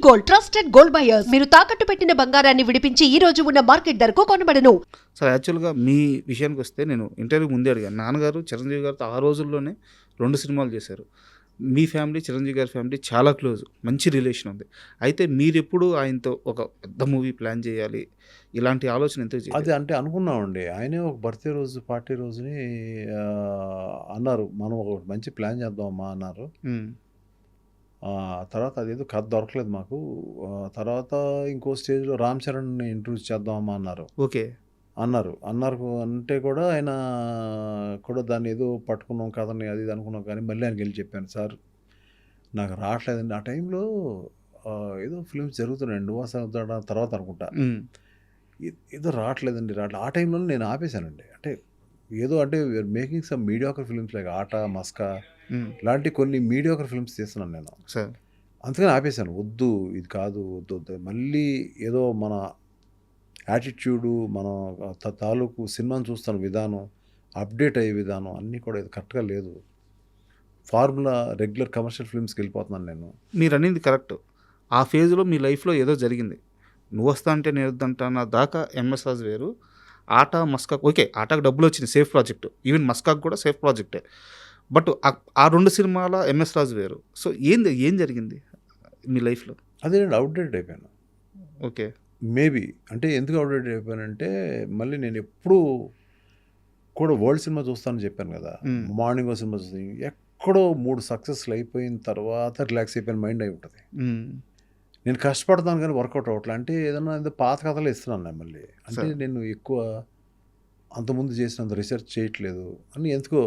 Gold, trusted gold buyers. మీరు తాకట్టు పెట్టిన బంగారాన్ని విడిపించి ఈ రోజు ఉన్న మార్కెట్ ధరకు కొనబడను. సార్ యాక్చువల్గా మీ విషయానికి వస్తే నేను ఇంటర్వ్యూ ముందే అడిగాను. నాన్నగారు చిరంజీవి గారితో ఆ రోజుల్లోనే 2 సినిమాలు చేశారు. మీ ఫ్యామిలీ చిరంజీవి గారి ఫ్యామిలీ చాలా క్లోజ్, మంచి రిలేషన్ ఉంది. అయితే మీరెప్పుడు ఆయనతో ఒక పెద్ద మూవీ ప్లాన్ చేయాలి, ఇలాంటి ఆలోచన ఎందుకు చేయాలి? అది అంటే అనుకున్నామండి. ఆయనే ఒక బర్త్‌డే రోజు, పార్టీ రోజుని అన్నారు, "మనం ఒక మంచి ప్లాన్ చేద్దామమ్మా" అన్నారు. తర్వాత అదేదో కథ దొరకలేదు మాకు. తర్వాత ఇంకో స్టేజ్‌లో 'రామ్ చరణ్‌ని ఇంట్రొడ్యూస్ చేద్దామమ్మా' అన్నారు. ఓకే. అన్నారు అంటే కూడా ఆయన కూడా దాన్ని ఏదో పట్టుకున్నాం కథని అది ఇది అనుకున్నాం, కానీ మళ్ళీ ఆయనకి వెళ్ళి చెప్పాను, "సార్ నాకు రావట్లేదండి." ఆ టైంలో ఏదో ఫిల్మ్స్ జరుగుతున్నాయండి. 'నువ్వా సముద్రాడా' తర్వాత అనుకుంటా. ఏదో రావట్లేదండి. ఆ టైంలోనే నేను ఆపేశానండి. అంటే ఏదో అంటే making some mediocre films like 'ఆట', 'మస్కా' ఇలాంటి కొన్ని మీడియాకర్ ఫిల్మ్స్ తీస్తున్నాను నేను. సార్ అందుకని ఆపేశాను. వద్దు, ఇది కాదు, వద్దు. మళ్ళీ ఏదో మన యాటిట్యూడు, మన తాలూకు సినిమాని చూస్తున్న విధానం, అప్డేట్ అయ్యే విధానం అన్నీ కూడా ఇది కరెక్ట్గా లేదు. ఫార్ములా రెగ్యులర్ కమర్షియల్ ఫిల్మ్స్కి వెళ్ళిపోతున్నాను నేను. మీరు అనేది కరెక్ట్. ఆ ఫేజ్లో మీ లైఫ్లో ఏదో జరిగింది. నువ్వు వస్తా అంటే నేను వద్దంటానా దాకా ఎంఎస్ రాజు వేరు. 'ఆట', 'మస్కా' ఓకే, 'ఆట'కు డబ్బులు వచ్చింది, సేఫ్ ప్రాజెక్ట్. ఈవెన్ 'మస్కా'కు కూడా సేఫ్ ప్రాజెక్టే. బట్ ఆ 2 సినిమాల ఎంఎస్ రాజు వేరు. సో ఏం జరిగింది మీ లైఫ్లో? అదే నేను అవుట్డేటెడ్ అయిపోయాను. ఓకే. మేబీ అంటే ఎందుకు అవుట్డేటెడ్ అయిపోయానంటే, మళ్ళీ నేను ఎప్పుడూ కూడా వరల్డ్ సినిమా చూస్తానని చెప్పాను కదా. మార్నింగ్ సినిమా చూస్తాను, ఎక్కడో 3 సక్సెస్లు అయిపోయిన తర్వాత రిలాక్స్ అయిపోయిన మైండ్ అయి ఉంటుంది. నేను కష్టపడతాను కానీ వర్కౌట్ అవ్వట్లే. అంటే ఏదన్నా పాత కథలు ఇస్తున్నాను నేను మళ్ళీ. అంటే నేను ఎక్కువ అంతకుముందు చేసినంత రీసెర్చ్ చేయట్లేదు అని ఎందుకో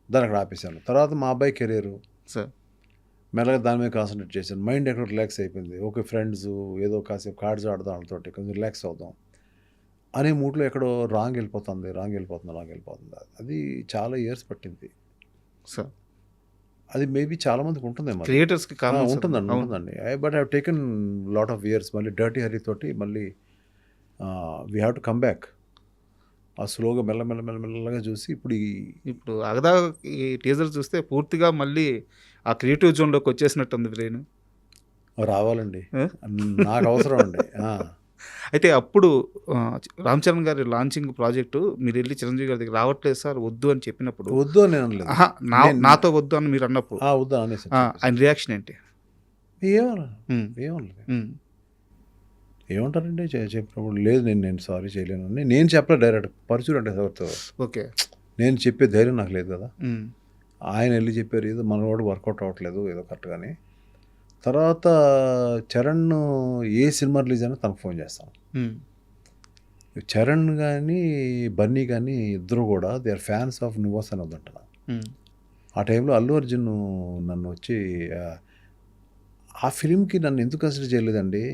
దాన్ని అక్కడ ఆపేశాను. తర్వాత మా అబ్బాయి కెరీరు సార్ మెల్లగా దాని మీద కాన్సన్ట్రేట్ చేశాను. మైండ్ ఎక్కడ రిలాక్స్ అయిపోయింది. ఓకే, ఫ్రెండ్స్ ఏదో కాసేపు కార్డ్స్ ఆడదాం, వాళ్ళతోటి కొంచెం రిలాక్స్ అవుదాం అనే మూడ్లో ఎక్కడో రాంగ్ వెళ్ళిపోతుంది. అది చాలా ఇయర్స్ పట్టింది సార్. అది మేబీ చాలా మందికి ఉంటుందేమో, క్రియేటర్స్కి ఉంటుందండి. But I have taken lot of years. మళ్ళీ 'డర్టీ హరి' తోటి మళ్ళీ we have to come back. ఆ స్లోగా మెల్లగా చూసి ఇప్పుడు అగదా ఈ టీజర్ చూస్తే పూర్తిగా మళ్ళీ ఆ క్రియేటివ్ జోన్లోకి వచ్చేసినట్టుంది బ్రెయిన్. రావాలండి, నాకు అవసరం అండి. అయితే అప్పుడు రామ్ చరణ్ గారి లాంచింగ్ ప్రాజెక్టు మీరు వెళ్ళి చిరంజీవి గారి దగ్గర రావట్లేదు సార్ వద్దు అని చెప్పినప్పుడు, వద్దు అని అనలేదు, నాతో వద్దు అని మీరు అన్నప్పుడు వద్దు అనేసి ఆయన రియాక్షన్ ఏంటి? ఏమంటారండి చెప్పినప్పుడు? లేదు, నేను సారీ చేయలేను అని నేను చెప్పలేదు డైరెక్ట్. పరచూరు అంటే ఎవరితో ఓకే, నేను చెప్పే ధైర్యం నాకు లేదు కదా. ఆయన వెళ్ళి చెప్పారు, ఏదో మనవాడు వర్కౌట్ అవ్వట్లేదు ఏదో కరెక్ట్గాని. తర్వాత చరణ్ ఏ సినిమా రిలీజ్ అయినా తనకు ఫోన్ చేస్తాను. చరణ్ కానీ బన్నీ కానీ ఇద్దరు కూడా దే ఆర్ ఫ్యాన్స్ ఆఫ్ 'నువ్వా సముద్రాడా'. ఆ టైంలో అల్లు అర్జున్ నన్ను వచ్చి ఆ ఫిలింకి నన్ను ఎందుకు కన్సిడర్ చేయలేదండి,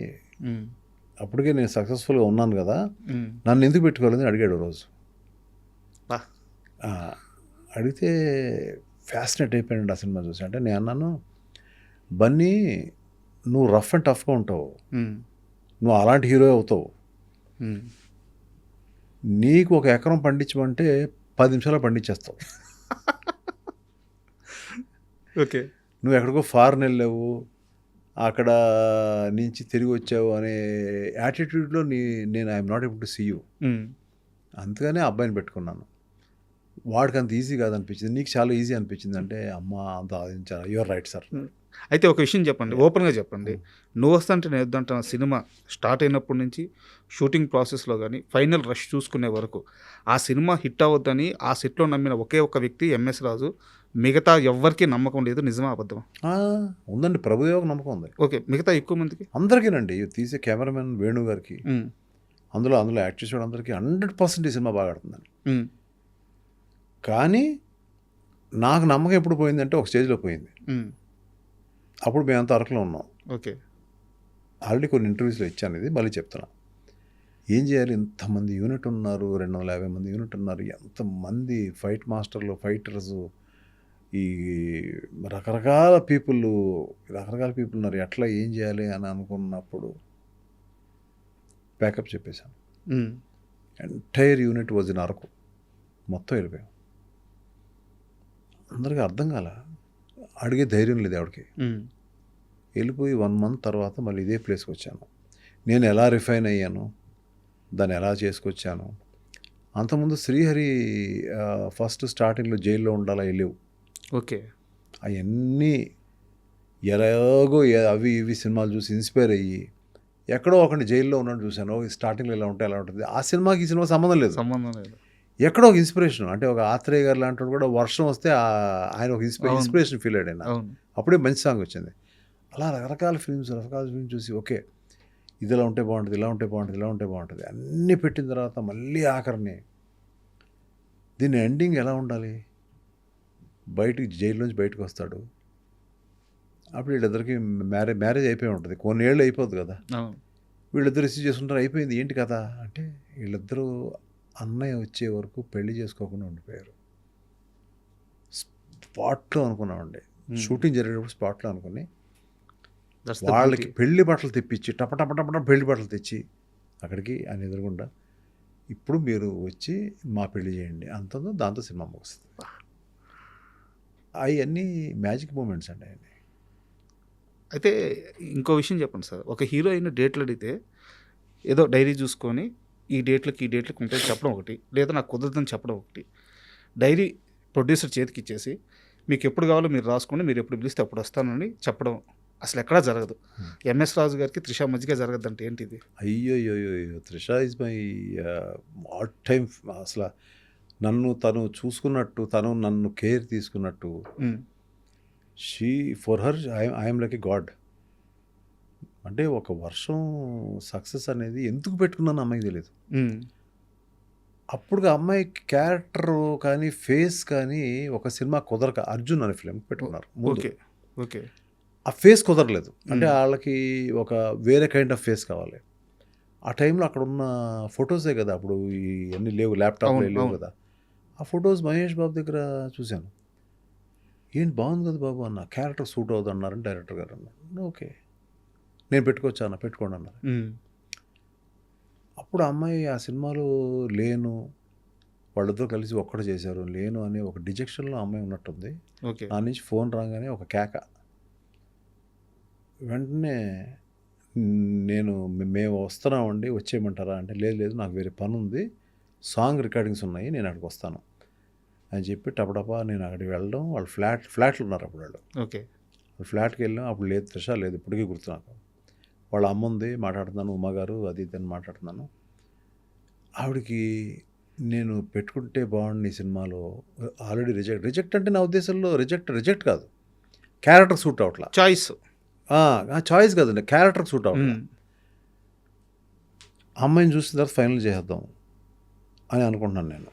అప్పటికే నేను సక్సెస్ఫుల్గా ఉన్నాను కదా, నన్ను ఎందుకు పెట్టుకోలేదని అడిగాడు రోజు. అడిగితే ఫ్యాసినేట్ అయిపోయాడు ఆ సినిమా చూసి. అంటే నేను అన్నాను, బన్నీ నువ్వు రఫ్ అండ్ టఫ్గా ఉంటావు, నువ్వు అలాంటి హీరో అవుతావు, నీకు 1 ఎకరం పండించమంటే 10 నిమిషాలు పండించేస్తావు. ఓకే, నువ్వు ఎక్కడికో ఫారెన్ వెళ్ళావు, అక్కడ నుంచి తిరిగి వచ్చావు అనే యాటిట్యూడ్లో నేను I'm not able to see you. అందుకనే అబ్బాయిని పెట్టుకున్నాను. వాడికి అంత ఈజీ కాదనిపించింది, నీకు చాలా ఈజీ అనిపించింది. అంటే అమ్మ అంత ఆలోచించాను. You're right sir. అయితే ఒక విషయం చెప్పండి, ఓపెన్గా చెప్పండి. నువ్వు వస్తుంటే నేను వద్దంటున్న సినిమా స్టార్ట్ అయినప్పటి నుంచి షూటింగ్ ప్రాసెస్లో కానీ ఫైనల్ రష్ చూసుకునే వరకు ఆ సినిమా హిట్ అవ్వద్దని ఆ సెట్లో నమ్మిన ఒకే ఒక వ్యక్తి ఎంఎస్ రాజు. మిగతా ఎవ్వరికీ నమ్మకం లేదు. నిజమా అబద్ధం? ఉందండి, ప్రభుదేవకు నమ్మకం ఉంది. ఓకే, మిగతా ఎక్కువ మందికి అందరికీనండి. తీసే కెమెరామెన్ వేణు గారికి, అందులో యాక్ట్ చేసే అందరికీ 100% ఈ సినిమా బాగా ఆడుతుందండి. కానీ నాకు నమ్మకం ఎప్పుడు పోయిందంటే ఒక స్టేజ్లో పోయింది. అప్పుడు మేమంతా అరకులో ఉన్నాం. ఓకే, ఆల్రెడీ కొన్ని ఇంటర్వ్యూస్లో ఇచ్చాను, ఇది మళ్ళీ చెప్తున్నా. ఏం చేయాలి, ఇంతమంది యూనిట్ ఉన్నారు, 250 మంది యూనిట్ ఉన్నారు, ఎంతమంది ఫైట్ మాస్టర్లు, ఫైటర్సు, ఈ రకరకాల పీపుల్ ఉన్నారు, ఎట్లా ఏం చేయాలి అని అనుకున్నప్పుడు ప్యాకప్ చెప్పేశాను. Entire unit was in Araku. మొత్తం వెళ్ళిపోయాం. అందరికీ అర్థం కాల, అడిగే ధైర్యం లేదు ఆవిడకి. వెళ్ళిపోయి 1 month తర్వాత మళ్ళీ ఇదే ప్లేస్కి వచ్చాను. నేను ఎలా రిఫైన్ అయ్యాను, దాన్ని ఎలా చేసుకొచ్చాను. అంతకుముందు శ్రీహరి ఫస్ట్ స్టార్టింగ్లో జైల్లో ఉండాలా వెళ్ళేవు. ఓకే. అవన్నీ ఎలాగో అవి ఇవి సినిమాలు చూసి ఇన్స్పైర్ అయ్యి ఎక్కడో ఒకటి జైల్లో ఉన్నాడు చూశాను. స్టార్టింగ్లో ఎలా ఉంటే ఎలా ఉంటుంది. ఆ సినిమాకి ఈ సినిమా సంబంధం లేదు. ఎక్కడో ఒక ఇన్స్పిరేషన్. అంటే ఒక ఆత్రేయ గారు లాంటి కూడా వర్షం వస్తే ఆయన ఒక ఇన్స్పిరేషన్ ఫీల్ అయ్యాడు ఆయన. అప్పుడే మంచి సాంగ్ వచ్చింది. అలా రకరకాల ఫిల్మ్స్ చూసి ఓకే ఇది ఇలా ఉంటే బాగుంటుంది, ఇలా ఉంటే బాగుంటుంది, ఇలా ఉంటే బాగుంటుంది అన్నీ పెట్టిన తర్వాత మళ్ళీ ఆఖరిని దీని ఎండింగ్ ఎలా ఉండాలి. జైల్లోంచి బయటకు వస్తాడు. అప్పుడు వీళ్ళిద్దరికి మ్యారేజ్ అయిపోయి ఉంటుంది. కొన్ని ఏళ్ళు అయిపోద్ది కదా. వీళ్ళిద్దరు రిసీవ్ చేసుకుంటారు. అయిపోయింది ఏంటి కదా అంటే వీళ్ళిద్దరూ అన్నయ్య వచ్చే వరకు పెళ్లి చేసుకోకుండా ఉండిపోయారు. స్పాట్లో అనుకున్నామండి. షూటింగ్ జరిగేటప్పుడు స్పాట్లో అనుకుని వాళ్ళకి పెళ్లి బట్టలు తెప్పించి టపటపటపట పెళ్లి బట్టలు తెచ్చి అక్కడికి ఆయన ఎదురుగుండా ఇప్పుడు మీరు వచ్చి మా పెళ్లి చేయండి అంతందో దాంతో సినిమా ముగుస్తుంది. అవన్నీ మ్యాజిక్ మూమెంట్స్ అండి. అవన్నీ. అయితే ఇంకో విషయం చెప్పండి సార్, ఒక హీరోయిన్ డేట్లు అడిగితే ఏదో డైరీ చూసుకొని ఈ డేట్లకి ఉంటే చెప్పడం ఒకటి, లేదా నాకు కుదరదని చెప్పడం ఒకటి. డైరీ ప్రొడ్యూసర్ చేతికి ఇచ్చేసి మీకు ఎప్పుడు కావాలో మీరు రాసుకోండి, మీరు ఎప్పుడు పిలిస్తే అప్పుడు వస్తానని చెప్పడం అసలు ఎక్కడా జరగదు. ఎంఎస్ రాజు గారికి త్రిష మధ్యగా జరగదు అంటే ఏంటిది? అయ్యో Trisha is my all time. అసలు తను చూసుకున్నట్టు, తను నన్ను కేర్ తీసుకున్నట్టు, she for her I'm like a God. అంటే ఒక వర్షం సక్సెస్ అనేది ఎందుకు పెట్టుకున్నాను అమ్మాయికి తెలియదు. అప్పుడు అమ్మాయి క్యారెక్టర్ కానీ ఫేస్ కానీ ఒక సినిమా కుదరక అర్జున్ అనే ఫిలిం పెట్టుకున్నారు. ఓకే. ఆ ఫేస్ కుదరలేదు. అంటే వాళ్ళకి ఒక వేరే కైండ్ ఆఫ్ ఫేస్ కావాలి. ఆ టైంలో అక్కడ ఉన్న ఫొటోసే కదా అప్పుడు ఇవన్నీ లేవు, ల్యాప్టాప్లో లేవు కదా. ఆ ఫొటోస్ మహేష్ బాబు దగ్గర చూశాను. ఏంటి బాగుంది కదా బాబు అన్న, క్యారెక్టర్ సూట్ అవుతుంది అన్నారని డైరెక్టర్ గారు అన్నారు. ఓకే నేను పెట్టుకోవచ్చా అన్న, పెట్టుకోండి అన్నారు. అప్పుడు అమ్మాయి ఆ సినిమాలో లేను, వాళ్ళిద్దరూ కలిసి ఒక్కడు చేశారు. లేను అనే ఒక డిజెక్షన్లో అమ్మాయి ఉన్నట్టుంది. నా నుంచి ఫోన్ రాగానే ఒక కేక. వెంటనే మేము వస్తున్నామండి వచ్చేయమంటారా అంటే లేదు నాకు వేరే పని ఉంది, సాంగ్ రికార్డింగ్స్ ఉన్నాయి, నేను అక్కడికి వస్తాను అని చెప్పి టపటపా నేను అక్కడికి వెళ్ళడం. వాళ్ళు ఫ్లాట్లు ఉన్నారు అప్పుడు వాళ్ళు. వాళ్ళ ఫ్లాట్కి వెళ్ళాం. అప్పుడు లేదు త్రిష లేదు, ఇప్పటికీ గుర్తు నాకు. వాళ్ళ అమ్మ ఉంది, మాట్లాడుతున్నాను, ఉమ్మగారు అది ఇదని మాట్లాడుతున్నాను. ఆవిడకి నేను పెట్టుకుంటే బాగుండి ఈ సినిమాలో ఆల్రెడీ రిజెక్ట్ అంటే నా ఉద్దేశంలో రిజెక్ట్ కాదు, క్యారెక్టర్ సూట్ అవట్లా. చాయిస్ కాదండి, క్యారెక్టర్ సూట్ అవట్లా. అమ్మాయిని చూసిన తర్వాత ఫైనల్ చేద్దాం అని అనుకుంటున్నాను నేను.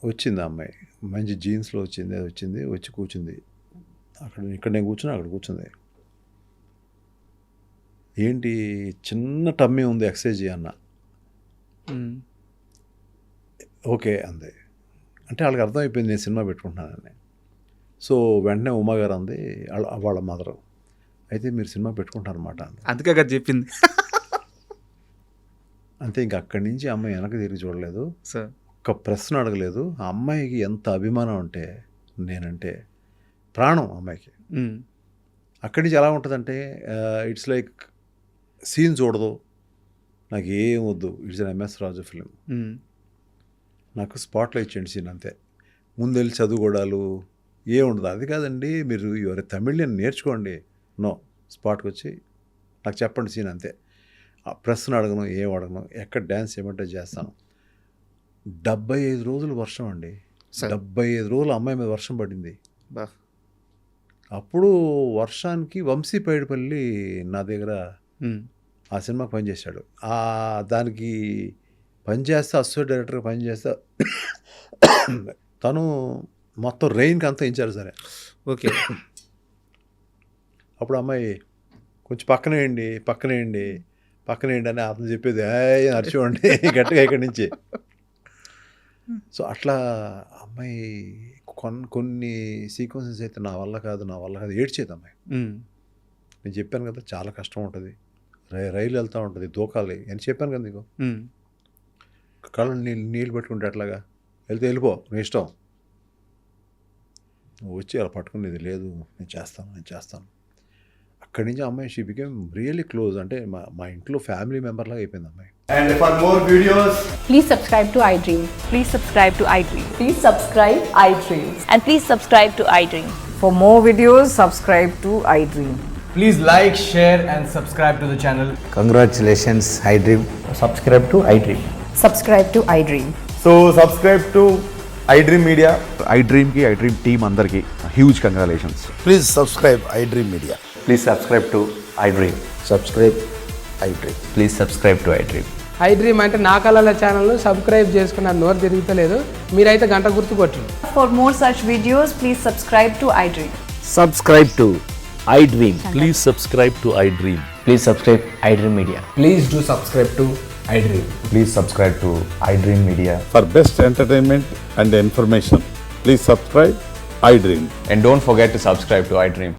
వచ్చింది అమ్మాయి, మంచి జీన్స్లో వచ్చింది, అది వచ్చి కూర్చుంది ఇక్కడ నేను కూర్చున్నా, అక్కడ కూర్చుంది. ఏంటి చిన్న టమ్మీ ఉంది, ఎక్సర్సైజ్ అన్న. ఓకే అంది. అంటే వాళ్ళకి అర్థమైపోయింది నేను సినిమా పెట్టుకుంటున్నానని. సో వెంటనే ఉమ్మగారు అంది, వాళ్ళ మదరు, అయితే మీరు సినిమా పెట్టుకుంటారన్నమాట అంది. అందుకే కదా చెప్పింది. అంతే. ఇంక అక్కడి నుంచి అమ్మాయి వెనక్కి తిరిగి చూడలేదు, ఒక్క ప్రశ్న అడగలేదు. ఆ అమ్మాయికి ఎంత అభిమానం అంటే నేనంటే ప్రాణం అమ్మాయికి. అక్కడి నుంచి ఎలా ఉంటుందంటే ఇట్స్ లైక్ సీన్ చూడదు, నాకు ఏం వద్దు, it's an MS Raju film, నాకు స్పాట్లో ఇచ్చేయండి సీన్ అంతే, ముందెళ్ళి చదువుకోవడాలు ఏ ఉండదు. అది కాదండి మీరు ఎవరి తమిళని నేర్చుకోండి, నో స్పాట్కి వచ్చి నాకు చెప్పండి సీన్ అంతే. ఆ ప్రశ్న అడగను, ఏం అడగను, ఎక్కడ డ్యాన్స్ చేయమంటే చేస్తాను. 75 రోజులు వర్షం అండి, 75 రోజులు అమ్మాయి మీద వర్షం పడింది. అప్పుడు వర్షానికి వంశీ పైడిపల్లి నా దగ్గర ఆ సినిమాకి పనిచేశాడు. దానికి పనిచేస్తే అసోసియేట్ డైరెక్టర్గా పనిచేస్తే తను మొత్తం రెయిన్కి అంతా ఇచ్చారు సరే. ఓకే. అప్పుడు అమ్మాయి కొంచెం పక్కనేయండి అని అతను చెప్పేది అరిచివ్వండి గట్టిగా ఇక్కడి నుంచి. సో అట్లా అమ్మాయి కొన్ని సీక్వెన్సెస్ అయితే నా వల్ల కాదు ఏడ్చేది అమ్మాయి. నేను చెప్పాను కదా చాలా కష్టం ఉంటుంది, రైలు వెళ్తూ ఉంటుంది, దూకాలి అని చెప్పాను కదా నీకు. కళ్ళు నీళ్ళు పెట్టుకుంటే అట్లాగా వెళ్ళిపో నీ ఇష్టం, నువ్వు వచ్చి అలా పట్టుకునేది లేదు, నేను చేస్తాను. అక్కడి నుంచి అమ్మాయి షీ బికేమ్ రియల్లీ క్లోజ్, అంటే మా ఇంట్లో ఫ్యామిలీ మెంబర్ లాగా అయిపోయింది అమ్మాయి. And for more videos, Please subscribe to iDream. Please subscribe to iDream. Please subscribe iDream. And please subscribe to iDream. For more videos, subscribe to iDream. please like, share and subscribe to the channel. Congratulations, iDream. Subscribe to iDream. Subscribe to iDream. So subscribe to iDream Media. iDream ki iDream team andarki huge congratulations. Please subscribe iDream Media. Please subscribe to iDream. Subscribe iDream. Please subscribe to iDream. iDream అంటే నా కళల ఛానల్ను subscribe చేసుకున్న నోరు తిరుగుతలేదు, మీరైతే గంట గుర్తు కొట్టండి. For more such videos, please subscribe to iDream. Subscribe to iDream. Please subscribe to iDream. Please subscribe iDream Media. Please do subscribe to iDream. Please subscribe to iDream Media. For best entertainment and information, please subscribe iDream. And don't forget to subscribe to iDream.